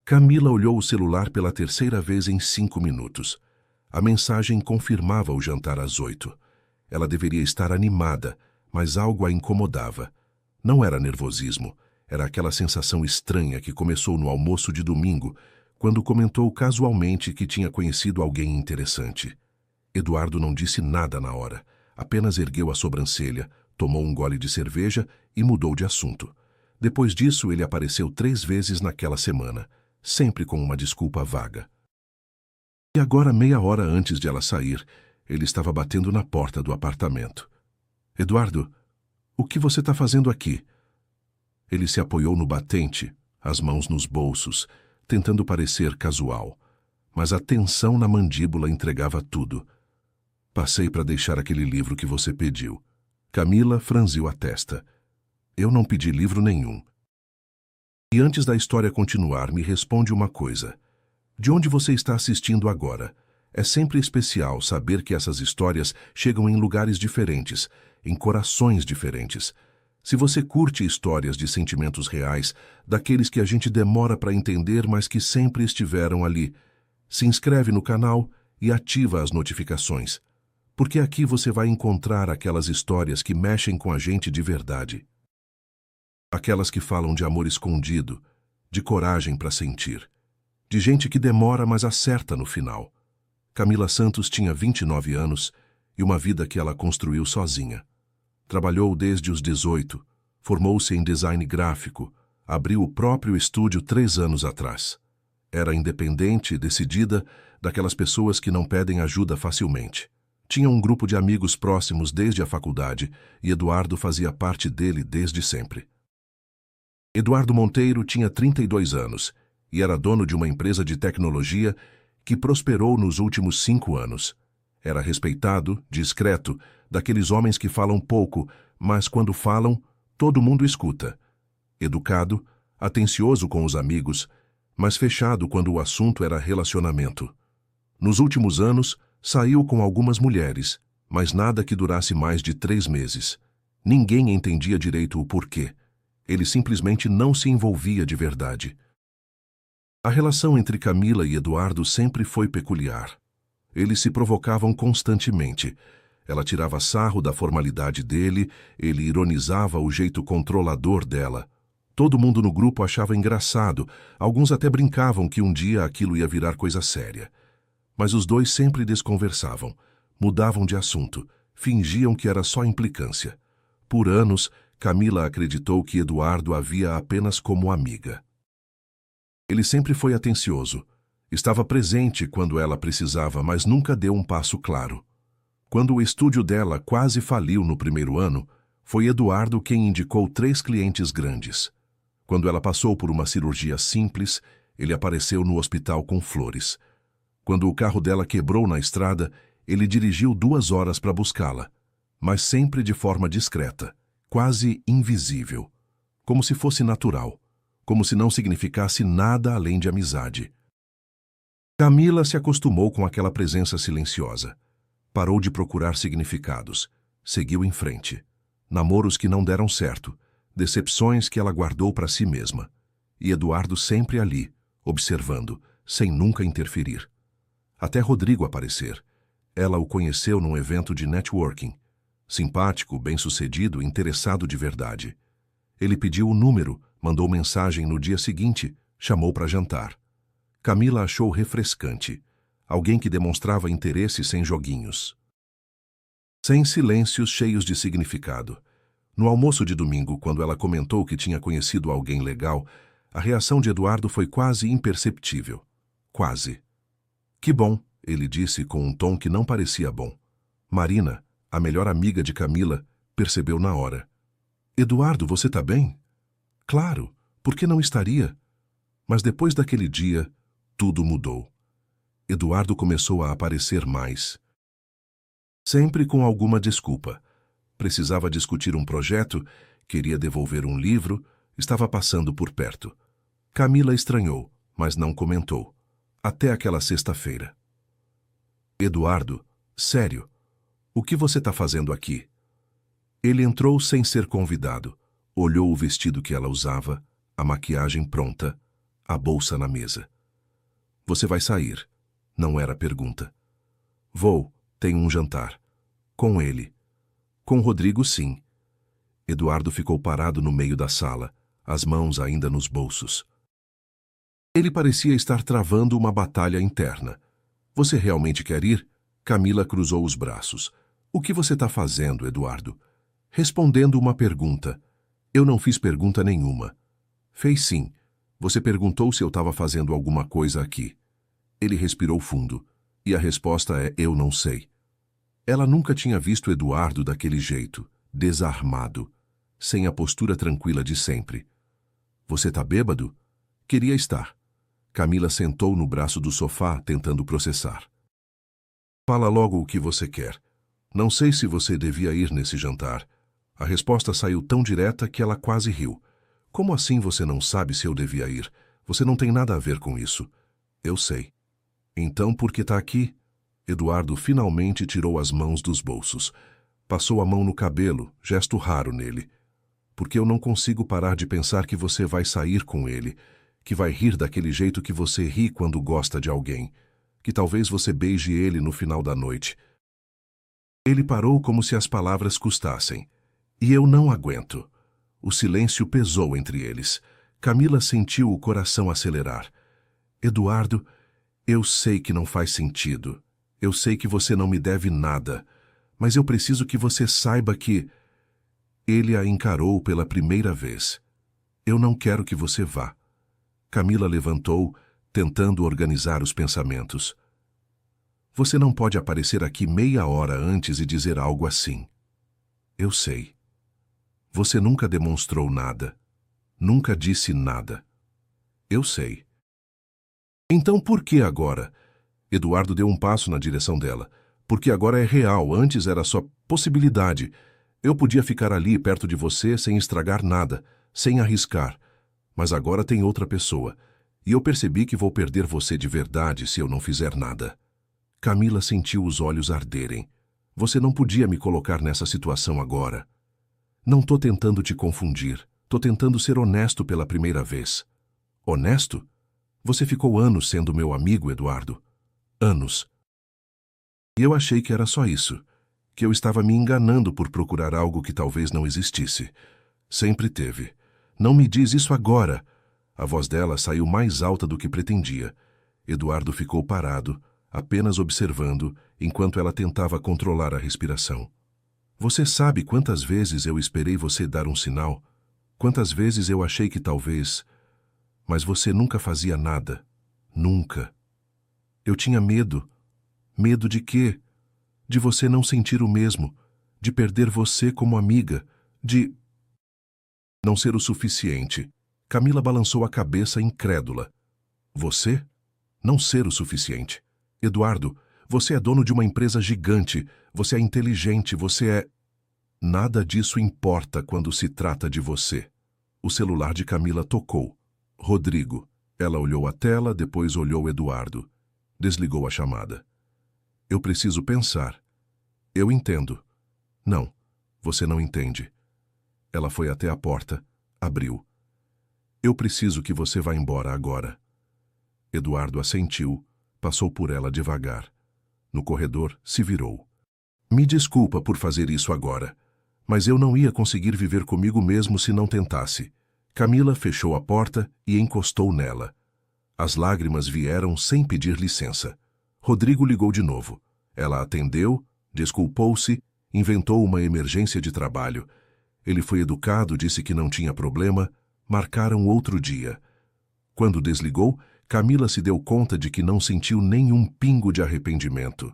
Camila olhou o celular pela terceira vez em 5 minutos. A mensagem confirmava o jantar às 8. Ela deveria estar animada, mas algo a incomodava. Não era nervosismo, era aquela sensação estranha que começou no almoço de domingo, quando comentou casualmente que tinha conhecido alguém interessante. Eduardo não disse nada na hora, apenas ergueu a sobrancelha, tomou um gole de cerveja e mudou de assunto. Depois disso, ele apareceu 3 vezes naquela semana, sempre com uma desculpa vaga. E agora, meia hora antes de ela sair, ele estava batendo na porta do apartamento. Eduardo, o que você está fazendo aqui? Ele se apoiou no batente, as mãos nos bolsos, tentando parecer casual. Mas a tensão na mandíbula entregava tudo. Passei para deixar aquele livro que você pediu. Camila franziu a testa. Eu não pedi livro nenhum. E antes da história continuar, me responde uma coisa. De onde você está assistindo agora? É sempre especial saber que essas histórias chegam em lugares diferentes, em corações diferentes. Se você curte histórias de sentimentos reais, daqueles que a gente demora para entender, mas que sempre estiveram ali, se inscreve no canal e ativa as notificações. Porque aqui você vai encontrar aquelas histórias que mexem com a gente de verdade. Aquelas que falam de amor escondido, de coragem para sentir, de gente que demora, mas acerta no final. Camila Santos tinha 29 anos e uma vida que ela construiu sozinha. Trabalhou desde os 18, formou-se em design gráfico, abriu o próprio estúdio 3 anos atrás. Era independente e decidida, daquelas pessoas que não pedem ajuda facilmente. Tinha um grupo de amigos próximos desde a faculdade e Eduardo fazia parte dele desde sempre. Eduardo Monteiro tinha 32 anos e era dono de uma empresa de tecnologia que prosperou nos últimos 5 anos. Era respeitado, discreto, daqueles homens que falam pouco, mas quando falam, todo mundo escuta. Educado, atencioso com os amigos, mas fechado quando o assunto era relacionamento. Nos últimos anos, saiu com algumas mulheres, mas nada que durasse mais de 3 meses. Ninguém entendia direito o porquê. Ele simplesmente não se envolvia de verdade. A relação entre Camila e Eduardo sempre foi peculiar. Eles se provocavam constantemente. Ela tirava sarro da formalidade dele, ele ironizava o jeito controlador dela. Todo mundo no grupo achava engraçado, alguns até brincavam que um dia aquilo ia virar coisa séria. Mas os dois sempre desconversavam, mudavam de assunto, fingiam que era só implicância. Por anos, Camila acreditou que Eduardo a via apenas como amiga. Ele sempre foi atencioso. Estava presente quando ela precisava, mas nunca deu um passo claro. Quando o estúdio dela quase faliu no primeiro ano, foi Eduardo quem indicou 3 clientes grandes. Quando ela passou por uma cirurgia simples, ele apareceu no hospital com flores. Quando o carro dela quebrou na estrada, ele dirigiu 2 horas para buscá-la, mas sempre de forma discreta, quase invisível, como se fosse natural, como se não significasse nada além de amizade. Camila se acostumou com aquela presença silenciosa. Parou de procurar significados, seguiu em frente. Namoros que não deram certo, decepções que ela guardou para si mesma. E Eduardo sempre ali, observando, sem nunca interferir. Até Rodrigo aparecer. Ela o conheceu num evento de networking. Simpático, bem-sucedido, interessado de verdade. Ele pediu o número, mandou mensagem no dia seguinte, chamou para jantar. Camila achou refrescante. Alguém que demonstrava interesse sem joguinhos. Sem silêncios cheios de significado. No almoço de domingo, quando ela comentou que tinha conhecido alguém legal, a reação de Eduardo foi quase imperceptível. Quase. Que bom, ele disse com um tom que não parecia bom. Marina, a melhor amiga de Camila, percebeu na hora. Eduardo, você tá bem? Claro, por que não estaria? Mas depois daquele dia, tudo mudou. Eduardo começou a aparecer mais. Sempre com alguma desculpa. Precisava discutir um projeto, queria devolver um livro, estava passando por perto. Camila estranhou, mas não comentou. Até aquela sexta-feira. Eduardo, sério, o que você está fazendo aqui? Ele entrou sem ser convidado, olhou o vestido que ela usava, a maquiagem pronta, a bolsa na mesa. Você vai sair? Não era pergunta. Vou, tenho um jantar. Com ele. Com Rodrigo, sim. Eduardo ficou parado no meio da sala, as mãos ainda nos bolsos. Ele parecia estar travando uma batalha interna. Você realmente quer ir? Camila cruzou os braços. O que você está fazendo, Eduardo? Respondendo uma pergunta. Eu não fiz pergunta nenhuma. Fez sim. Você perguntou se eu estava fazendo alguma coisa aqui. Ele respirou fundo. E a resposta é: eu não sei. Ela nunca tinha visto Eduardo daquele jeito, desarmado, sem a postura tranquila de sempre. Você tá bêbado? Queria estar. Camila sentou no braço do sofá, tentando processar. Fala logo o que você quer. Não sei se você devia ir nesse jantar. A resposta saiu tão direta que ela quase riu. Como assim você não sabe se eu devia ir? Você não tem nada a ver com isso. Eu sei. Então por que tá aqui? Eduardo finalmente tirou as mãos dos bolsos. Passou a mão no cabelo, gesto raro nele. Porque eu não consigo parar de pensar que você vai sair com ele, que vai rir daquele jeito que você ri quando gosta de alguém, que talvez você beije ele no final da noite. Ele parou como se as palavras custassem. E eu não aguento. O silêncio pesou entre eles. Camila sentiu o coração acelerar. Eduardo, eu sei que não faz sentido. Eu sei que você não me deve nada. Mas eu preciso que você saiba que... Ele a encarou pela primeira vez. Eu não quero que você vá. Camila levantou, tentando organizar os pensamentos. Você não pode aparecer aqui meia hora antes e dizer algo assim. Eu sei. Você nunca demonstrou nada. Nunca disse nada. Eu sei. Então por que agora? Eduardo deu um passo na direção dela. Porque agora é real, antes era só possibilidade. Eu podia ficar ali perto de você sem estragar nada, sem arriscar. Mas agora tem outra pessoa. E eu percebi que vou perder você de verdade se eu não fizer nada. Camila sentiu os olhos arderem. Você não podia me colocar nessa situação agora. Não tô tentando te confundir. Tô tentando ser honesto pela primeira vez. Honesto? Você ficou anos sendo meu amigo, Eduardo. Anos. E eu achei que era só isso. Que eu estava me enganando por procurar algo que talvez não existisse. Sempre teve. Não me diz isso agora. A voz dela saiu mais alta do que pretendia. Eduardo ficou parado, apenas observando, enquanto ela tentava controlar a respiração. Você sabe quantas vezes eu esperei você dar um sinal? Quantas vezes eu achei que talvez... Mas você nunca fazia nada. Nunca. Eu tinha medo. Medo de quê? De você não sentir o mesmo. De perder você como amiga. De... não ser o suficiente. Camila balançou a cabeça incrédula. Você? Não ser o suficiente. Eduardo, você é dono de uma empresa gigante. Você é inteligente, você é... Nada disso importa quando se trata de você. O celular de Camila tocou. Rodrigo. Ela olhou a tela, depois olhou Eduardo. Desligou a chamada. Eu preciso pensar. Eu entendo. Não, você não entende. Ela foi até a porta, abriu. Eu preciso que você vá embora agora. Eduardo assentiu, passou por ela devagar. No corredor, se virou. Me desculpa por fazer isso agora, mas eu não ia conseguir viver comigo mesmo se não tentasse. Camila fechou a porta e encostou nela. As lágrimas vieram sem pedir licença. Rodrigo ligou de novo. Ela atendeu, desculpou-se, inventou uma emergência de trabalho. Ele foi educado, disse que não tinha problema, marcaram outro dia. Quando desligou, Camila se deu conta de que não sentiu nenhum pingo de arrependimento.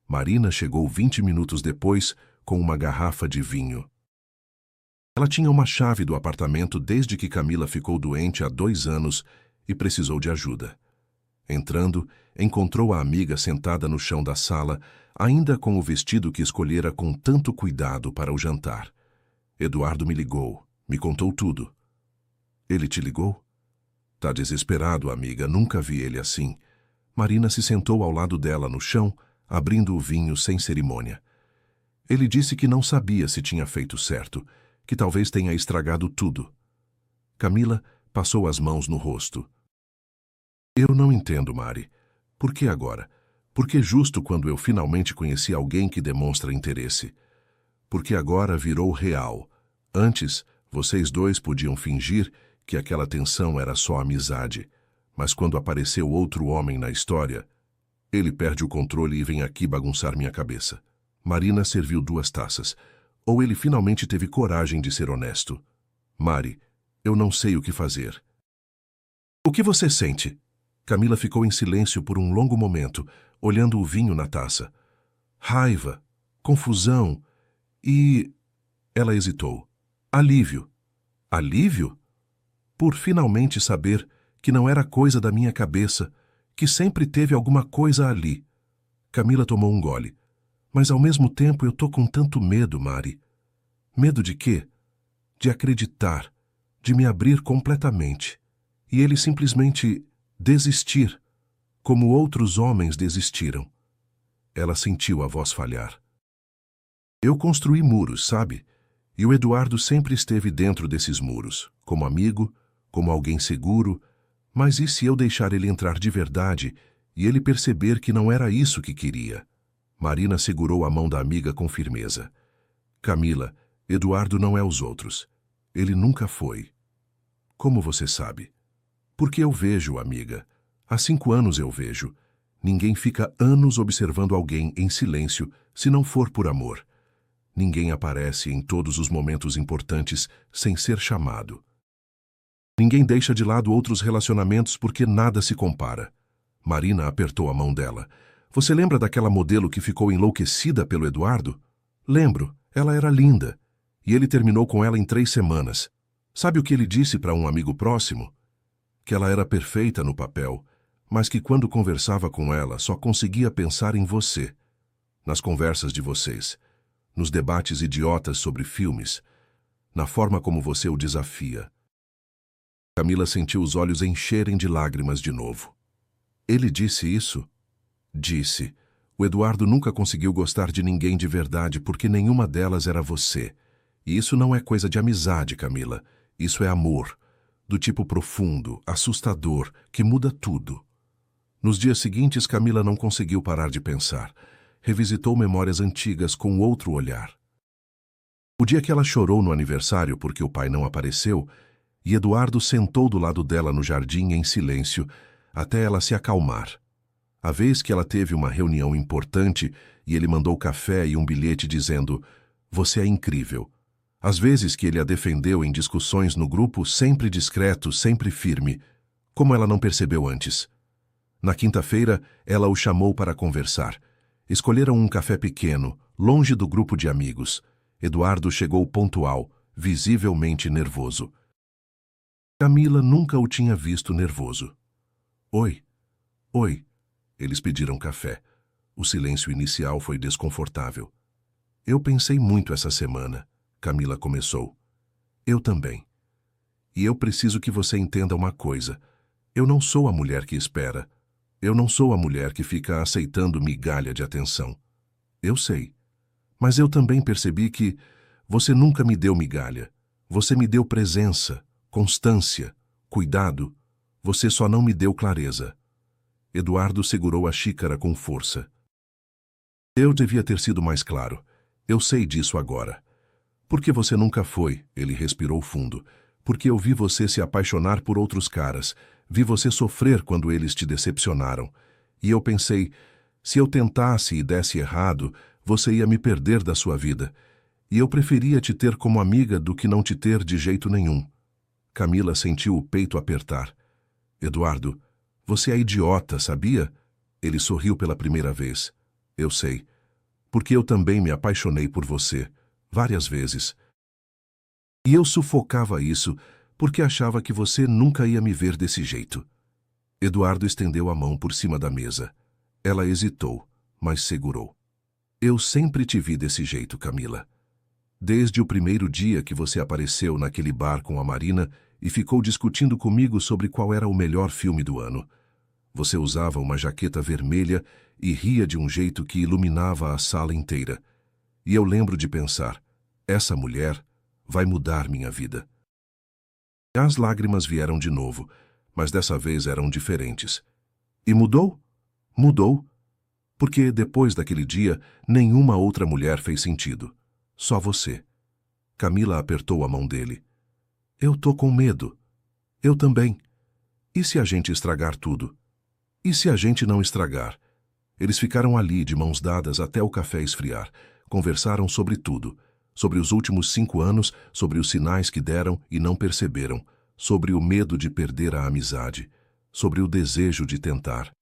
Marina chegou 20 minutos depois com uma garrafa de vinho. Ela tinha uma chave do apartamento desde que Camila ficou doente há 2 anos e precisou de ajuda. Entrando, encontrou a amiga sentada no chão da sala, ainda com o vestido que escolhera com tanto cuidado para o jantar. Eduardo me ligou, me contou tudo. Ele te ligou? Tá desesperado, amiga, nunca vi ele assim. Marina se sentou ao lado dela no chão, abrindo o vinho sem cerimônia. Ele disse que não sabia se tinha feito certo, que talvez tenha estragado tudo. Camila passou as mãos no rosto. Eu não entendo, Mari. Por que agora? Por que justo quando eu finalmente conheci alguém que demonstra interesse? Porque agora virou real. Antes, vocês dois podiam fingir que aquela tensão era só amizade. Mas quando apareceu outro homem na história, ele perde o controle e vem aqui bagunçar minha cabeça. Marina serviu 2 taças. Ou ele finalmente teve coragem de ser honesto. Mari, eu não sei o que fazer. O que você sente? Camila ficou em silêncio por um longo momento, olhando o vinho na taça. Raiva, confusão e... Ela hesitou. Alívio. Alívio? Por finalmente saber que não era coisa da minha cabeça, que sempre teve alguma coisa ali. Camila tomou um gole. Mas ao mesmo tempo eu tô com tanto medo, Mari. Medo de quê? De acreditar, de me abrir completamente. E ele simplesmente desistir, como outros homens desistiram. Ela sentiu a voz falhar. Eu construí muros, sabe? E o Eduardo sempre esteve dentro desses muros, como amigo, como alguém seguro, mas e se eu deixar ele entrar de verdade e ele perceber que não era isso que queria? Marina segurou a mão da amiga com firmeza. Camila, Eduardo não é os outros. Ele nunca foi. Como você sabe? Porque eu vejo, amiga. Há 5 anos eu vejo. Ninguém fica anos observando alguém em silêncio se não for por amor. Ninguém aparece em todos os momentos importantes sem ser chamado. Ninguém deixa de lado outros relacionamentos porque nada se compara. Marina apertou a mão dela. Você lembra daquela modelo que ficou enlouquecida pelo Eduardo? Lembro, ela era linda. E ele terminou com ela em 3 semanas. Sabe o que ele disse para um amigo próximo? Que ela era perfeita no papel, mas que quando conversava com ela só conseguia pensar em você. Nas conversas de vocês, nos debates idiotas sobre filmes, na forma como você o desafia. Camila sentiu os olhos encherem de lágrimas de novo. Ele disse isso? Disse. O Eduardo nunca conseguiu gostar de ninguém de verdade porque nenhuma delas era você. E isso não é coisa de amizade, Camila. Isso é amor. Do tipo profundo, assustador, que muda tudo. Nos dias seguintes, Camila não conseguiu parar de pensar. Revisitou memórias antigas com outro olhar. O dia que ela chorou no aniversário porque o pai não apareceu, e Eduardo sentou do lado dela no jardim em silêncio, até ela se acalmar. A vez que ela teve uma reunião importante e ele mandou café e um bilhete dizendo: "Você é incrível." As vezes que ele a defendeu em discussões no grupo, sempre discreto, sempre firme, como ela não percebeu antes. Na quinta-feira, ela o chamou para conversar. Escolheram um café pequeno, longe do grupo de amigos. Eduardo chegou pontual, visivelmente nervoso. Camila nunca o tinha visto nervoso. Oi. Oi. Eles pediram café. O silêncio inicial foi desconfortável. Eu pensei muito essa semana. Camila começou. Eu também. E eu preciso que você entenda uma coisa. Eu não sou a mulher que espera. Eu não sou a mulher que fica aceitando migalha de atenção. Eu sei. Mas eu também percebi que você nunca me deu migalha. Você me deu presença, constância, cuidado. Você só não me deu clareza. Eduardo segurou a xícara com força. Eu devia ter sido mais claro. Eu sei disso agora. Porque você nunca foi, ele respirou fundo. Porque eu vi você se apaixonar por outros caras. Vi você sofrer quando eles te decepcionaram. E eu pensei, se eu tentasse e desse errado, você ia me perder da sua vida. E eu preferia te ter como amiga do que não te ter de jeito nenhum. Camila sentiu o peito apertar. Eduardo, você é idiota, sabia? Ele sorriu pela primeira vez. Eu sei. Porque eu também me apaixonei por você. Várias vezes. E eu sufocava isso porque achava que você nunca ia me ver desse jeito. Eduardo estendeu a mão por cima da mesa. Ela hesitou, mas segurou. Eu sempre te vi desse jeito, Camila. Desde o primeiro dia que você apareceu naquele bar com a Marina e ficou discutindo comigo sobre qual era o melhor filme do ano. Você usava uma jaqueta vermelha e ria de um jeito que iluminava a sala inteira. E eu lembro de pensar, essa mulher vai mudar minha vida. As lágrimas vieram de novo, mas dessa vez eram diferentes. E mudou? Mudou. Porque depois daquele dia, nenhuma outra mulher fez sentido. Só você. Camila apertou a mão dele. Eu tô com medo. Eu também. E se a gente estragar tudo? E se a gente não estragar? Eles ficaram ali de mãos dadas até o café esfriar. Conversaram sobre tudo. Sobre os últimos 5 anos, sobre os sinais que deram e não perceberam. Sobre o medo de perder a amizade. Sobre o desejo de tentar.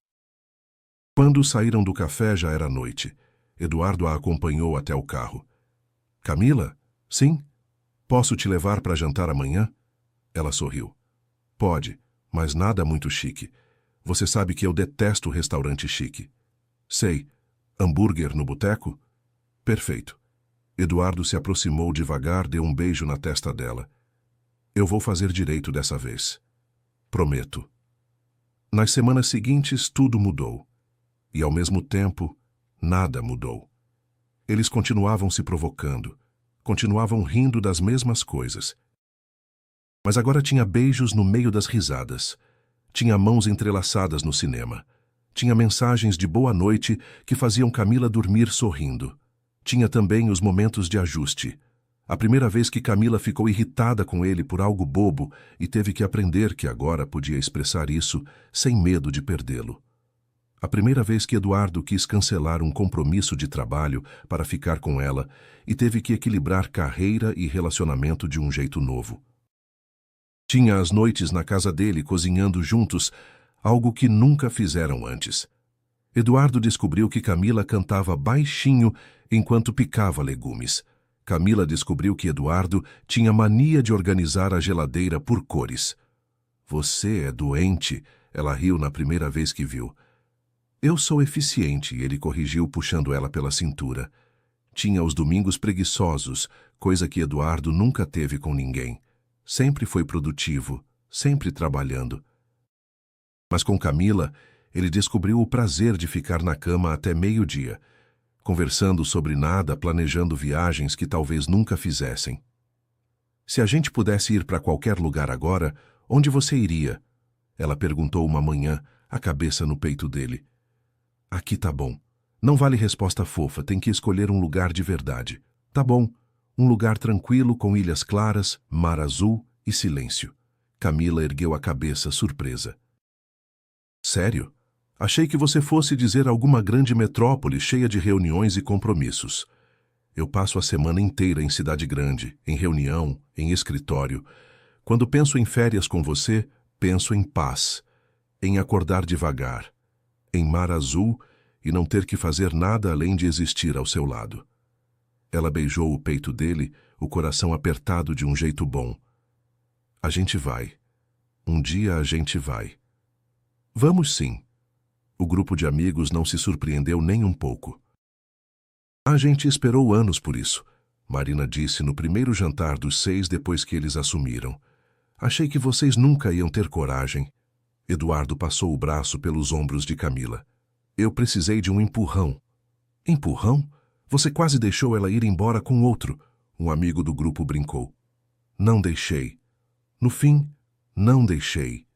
Quando saíram do café já era noite. Eduardo a acompanhou até o carro. Camila? Sim? Posso te levar para jantar amanhã? Ela sorriu. Pode, mas nada muito chique. Você sabe que eu detesto restaurante chique. Sei. Hambúrguer no boteco? Perfeito. Eduardo se aproximou devagar, deu um beijo na testa dela. Eu vou fazer direito dessa vez. Prometo. Nas semanas seguintes, tudo mudou. E, ao mesmo tempo, nada mudou. Eles continuavam se provocando, continuavam rindo das mesmas coisas. Mas agora tinha beijos no meio das risadas, tinha mãos entrelaçadas no cinema, tinha mensagens de boa noite que faziam Camila dormir sorrindo. Tinha também os momentos de ajuste. A primeira vez que Camila ficou irritada com ele por algo bobo e teve que aprender que agora podia expressar isso sem medo de perdê-lo. A primeira vez que Eduardo quis cancelar um compromisso de trabalho para ficar com ela e teve que equilibrar carreira e relacionamento de um jeito novo. Tinha as noites na casa dele cozinhando juntos, algo que nunca fizeram antes. Eduardo descobriu que Camila cantava baixinho enquanto picava legumes. Camila descobriu que Eduardo tinha mania de organizar a geladeira por cores. Você é doente, ela riu na primeira vez que viu. Eu sou eficiente, ele corrigiu puxando ela pela cintura. Tinha os domingos preguiçosos, coisa que Eduardo nunca teve com ninguém. Sempre foi produtivo, sempre trabalhando. Mas com Camila, ele descobriu o prazer de ficar na cama até meio-dia, conversando sobre nada, planejando viagens que talvez nunca fizessem. Se a gente pudesse ir para qualquer lugar agora, onde você iria? Ela perguntou uma manhã, a cabeça no peito dele. Aqui tá bom. Não vale resposta fofa, tem que escolher um lugar de verdade. Tá bom. Um lugar tranquilo com ilhas claras, mar azul e silêncio. Camila ergueu a cabeça, surpresa. Sério? Achei que você fosse dizer alguma grande metrópole cheia de reuniões e compromissos. Eu passo a semana inteira em cidade grande, em reunião, em escritório. Quando penso em férias com você, penso em paz, em acordar devagar, em mar azul e não ter que fazer nada além de existir ao seu lado. Ela beijou o peito dele, o coração apertado de um jeito bom. A gente vai. Um dia a gente vai. Vamos sim. O grupo de amigos não se surpreendeu nem um pouco. A gente esperou anos por isso, Marina disse no primeiro jantar dos 6 depois que eles assumiram. Achei que vocês nunca iam ter coragem. Eduardo passou o braço pelos ombros de Camila. Eu precisei de um empurrão. Empurrão? Você quase deixou ela ir embora com outro, um amigo do grupo brincou. Não deixei. No fim, não deixei.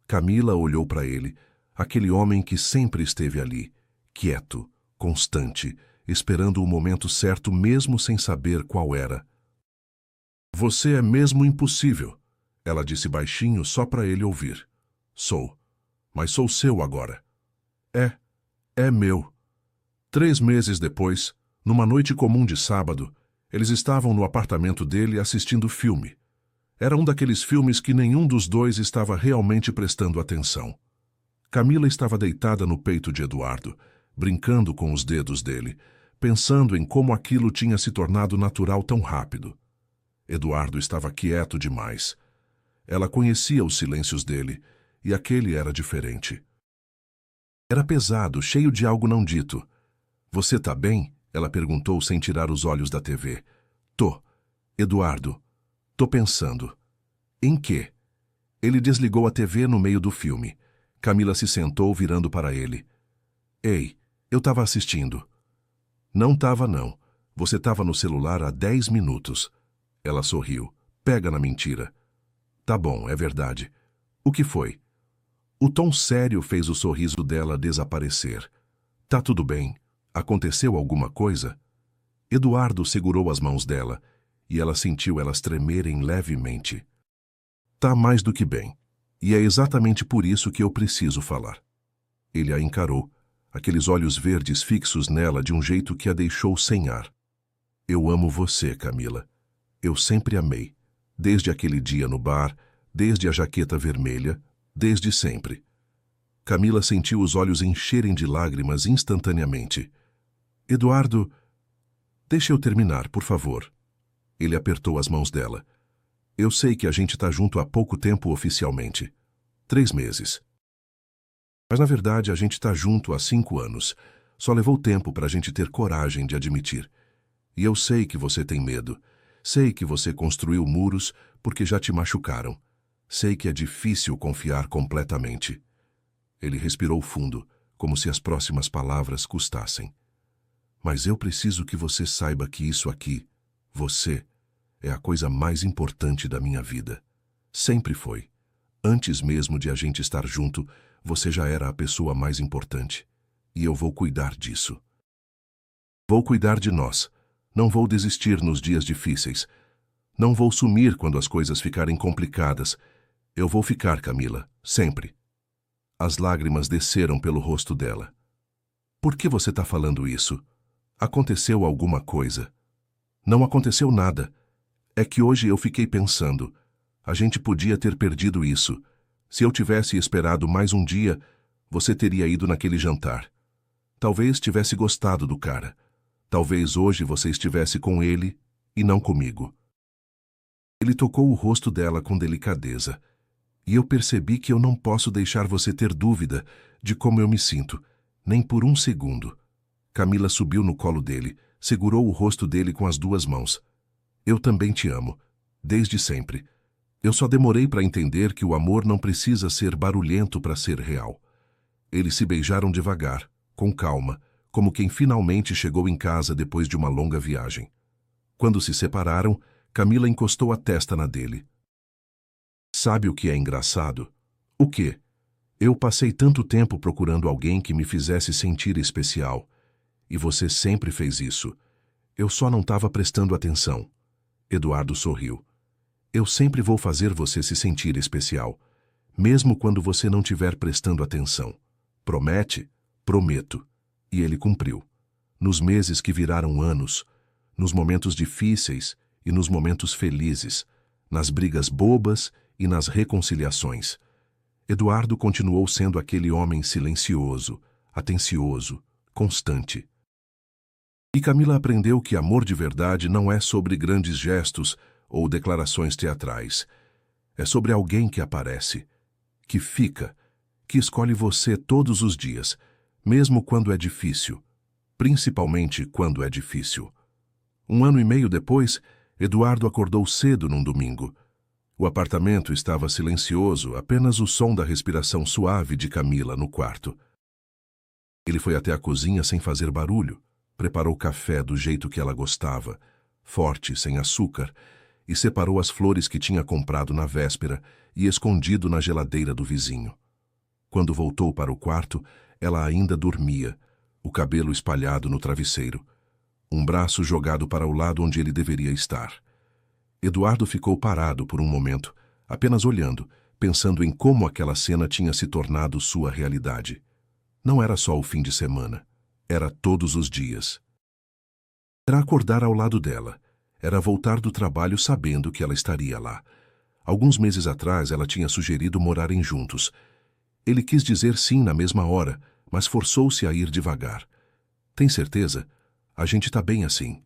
Camila olhou para ele, aquele homem que sempre esteve ali, quieto, constante, esperando o momento certo mesmo sem saber qual era. Você é mesmo impossível, ela disse baixinho só para ele ouvir. Sou. Mas sou seu agora. É meu. 3 meses depois, numa noite comum de sábado, eles estavam no apartamento dele assistindo filme. Era um daqueles filmes que nenhum dos dois estava realmente prestando atenção. Camila estava deitada no peito de Eduardo, brincando com os dedos dele, pensando em como aquilo tinha se tornado natural tão rápido. Eduardo estava quieto demais. Ela conhecia os silêncios dele, e aquele era diferente. Era pesado, cheio de algo não dito. Você tá bem? Ela perguntou sem tirar os olhos da TV. Tô. Eduardo. Tô pensando. Em quê? Ele desligou a TV no meio do filme. Camila se sentou virando para ele. Ei, eu tava assistindo. Não tava não. Você tava no celular há 10 minutos. Ela sorriu. Pega na mentira. Tá bom, é verdade. O que foi? O tom sério fez o sorriso dela desaparecer. Tá tudo bem? Aconteceu alguma coisa? Eduardo segurou as mãos dela e ela sentiu elas tremerem levemente. Tá mais do que bem. E é exatamente por isso que eu preciso falar. Ele a encarou, aqueles olhos verdes fixos nela de um jeito que a deixou sem ar. Eu amo você, Camila. Eu sempre amei. Desde aquele dia no bar, desde a jaqueta vermelha, desde sempre. Camila sentiu os olhos encherem de lágrimas instantaneamente. Eduardo, deixa eu terminar, por favor. Ele apertou as mãos dela. Eu sei que a gente tá junto há pouco tempo oficialmente. 3 meses. Mas na verdade a gente tá junto há 5 anos. Só levou tempo pra gente ter coragem de admitir. E eu sei que você tem medo. Sei que você construiu muros porque já te machucaram. Sei que é difícil confiar completamente. Ele respirou fundo, como se as próximas palavras custassem. Mas eu preciso que você saiba que isso aqui, você, é a coisa mais importante da minha vida. Sempre foi. Antes mesmo de a gente estar junto, você já era a pessoa mais importante. E eu vou cuidar disso. Vou cuidar de nós. Não vou desistir nos dias difíceis. Não vou sumir quando as coisas ficarem complicadas. Eu vou ficar, Camila, sempre. As lágrimas desceram pelo rosto dela. Por que você está falando isso? Aconteceu alguma coisa? Não aconteceu nada. É que hoje eu fiquei pensando. A gente podia ter perdido isso. Se eu tivesse esperado mais um dia, você teria ido naquele jantar. Talvez tivesse gostado do cara. Talvez hoje você estivesse com ele e não comigo. Ele tocou o rosto dela com delicadeza. E eu percebi que eu não posso deixar você ter dúvida de como eu me sinto, nem por um segundo. Camila subiu no colo dele, segurou o rosto dele com as 2 mãos. Eu também te amo, desde sempre. Eu só demorei para entender que o amor não precisa ser barulhento para ser real. Eles se beijaram devagar, com calma, como quem finalmente chegou em casa depois de uma longa viagem. Quando se separaram, Camila encostou a testa na dele. Sabe o que é engraçado? O quê? Eu passei tanto tempo procurando alguém que me fizesse sentir especial. E você sempre fez isso. Eu só não estava prestando atenção. Eduardo sorriu. Eu sempre vou fazer você se sentir especial, mesmo quando você não estiver prestando atenção. Promete? Prometo. E ele cumpriu. Nos meses que viraram anos, nos momentos difíceis e nos momentos felizes, nas brigas bobas e nas reconciliações. Eduardo continuou sendo aquele homem silencioso, atencioso, constante. E Camila aprendeu que amor de verdade não é sobre grandes gestos ou declarações teatrais. É sobre alguém que aparece, que fica, que escolhe você todos os dias, mesmo quando é difícil, principalmente quando é difícil. 1 ano e meio depois, Eduardo acordou cedo num domingo. O apartamento estava silencioso, apenas o som da respiração suave de Camila no quarto. Ele foi até a cozinha sem fazer barulho, preparou café do jeito que ela gostava, forte, sem açúcar, e separou as flores que tinha comprado na véspera e escondido na geladeira do vizinho. Quando voltou para o quarto, ela ainda dormia, o cabelo espalhado no travesseiro, um braço jogado para o lado onde ele deveria estar. Eduardo ficou parado por um momento, apenas olhando, pensando em como aquela cena tinha se tornado sua realidade. Não era só o fim de semana, era todos os dias. Era acordar ao lado dela, era voltar do trabalho sabendo que ela estaria lá. Alguns meses atrás ela tinha sugerido morarem juntos. Ele quis dizer sim na mesma hora, mas forçou-se a ir devagar. Tem certeza? A gente está bem assim.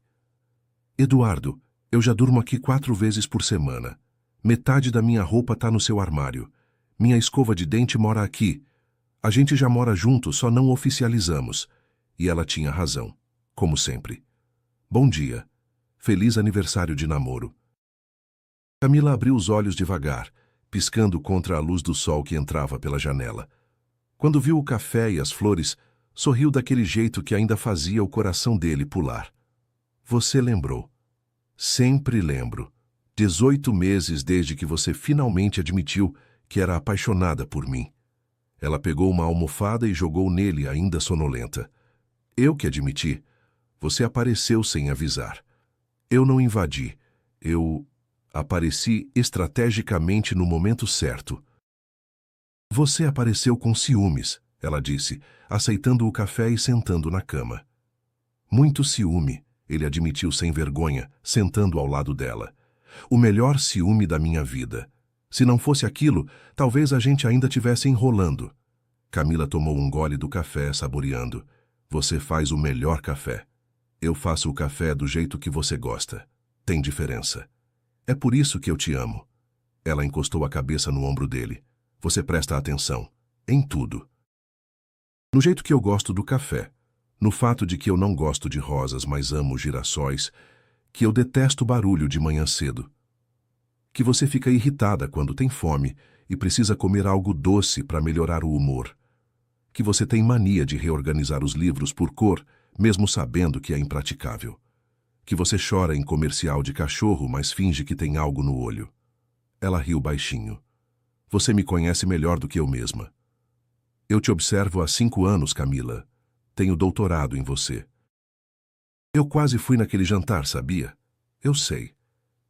Eduardo, eu já durmo aqui 4 vezes por semana. Metade da minha roupa está no seu armário. Minha escova de dente mora aqui. A gente já mora junto, só não oficializamos. E ela tinha razão, como sempre. Bom dia. Feliz aniversário de namoro. Camila abriu os olhos devagar, piscando contra a luz do sol que entrava pela janela. Quando viu o café e as flores, sorriu daquele jeito que ainda fazia o coração dele pular. Você lembrou. Sempre lembro. 18 meses desde que você finalmente admitiu que era apaixonada por mim. Ela pegou uma almofada e jogou nele, ainda sonolenta. Eu que admiti. Você apareceu sem avisar. Eu não invadi. Eu apareci estrategicamente no momento certo. Você apareceu com ciúmes, ela disse, aceitando o café e sentando na cama. Muito ciúme, ele admitiu sem vergonha, sentando ao lado dela. O melhor ciúme da minha vida. Se não fosse aquilo, talvez a gente ainda tivesse enrolando. Camila tomou um gole do café, saboreando. Você faz o melhor café. Eu faço o café do jeito que você gosta. Tem diferença. É por isso que eu te amo. Ela encostou a cabeça no ombro dele. Você presta atenção. Em tudo. No jeito que eu gosto do café. No fato de que eu não gosto de rosas, mas amo girassóis. Que eu detesto barulho de manhã cedo. Que você fica irritada quando tem fome e precisa comer algo doce para melhorar o humor. Que você tem mania de reorganizar os livros por cor, mesmo sabendo que é impraticável. Que você chora em comercial de cachorro, mas finge que tem algo no olho. Ela riu baixinho. Você me conhece melhor do que eu mesma. Eu te observo há 5 anos, Camila. Tenho doutorado em você. Eu quase fui naquele jantar, sabia? Eu sei.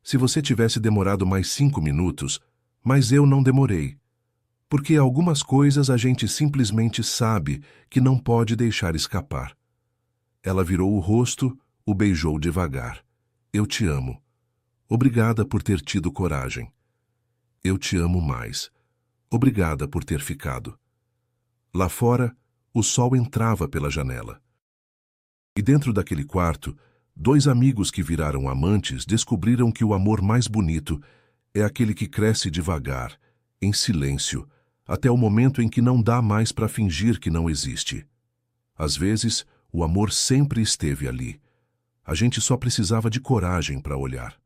Se você tivesse demorado mais 5 minutos, mas eu não demorei. Porque algumas coisas a gente simplesmente sabe que não pode deixar escapar. Ela virou o rosto, o beijou devagar. Eu te amo. Obrigada por ter tido coragem. Eu te amo mais. Obrigada por ter ficado. Lá fora, o sol entrava pela janela. E dentro daquele quarto, 2 amigos que viraram amantes descobriram que o amor mais bonito é aquele que cresce devagar, em silêncio, até o momento em que não dá mais para fingir que não existe. Às vezes, o amor sempre esteve ali. A gente só precisava de coragem para olhar.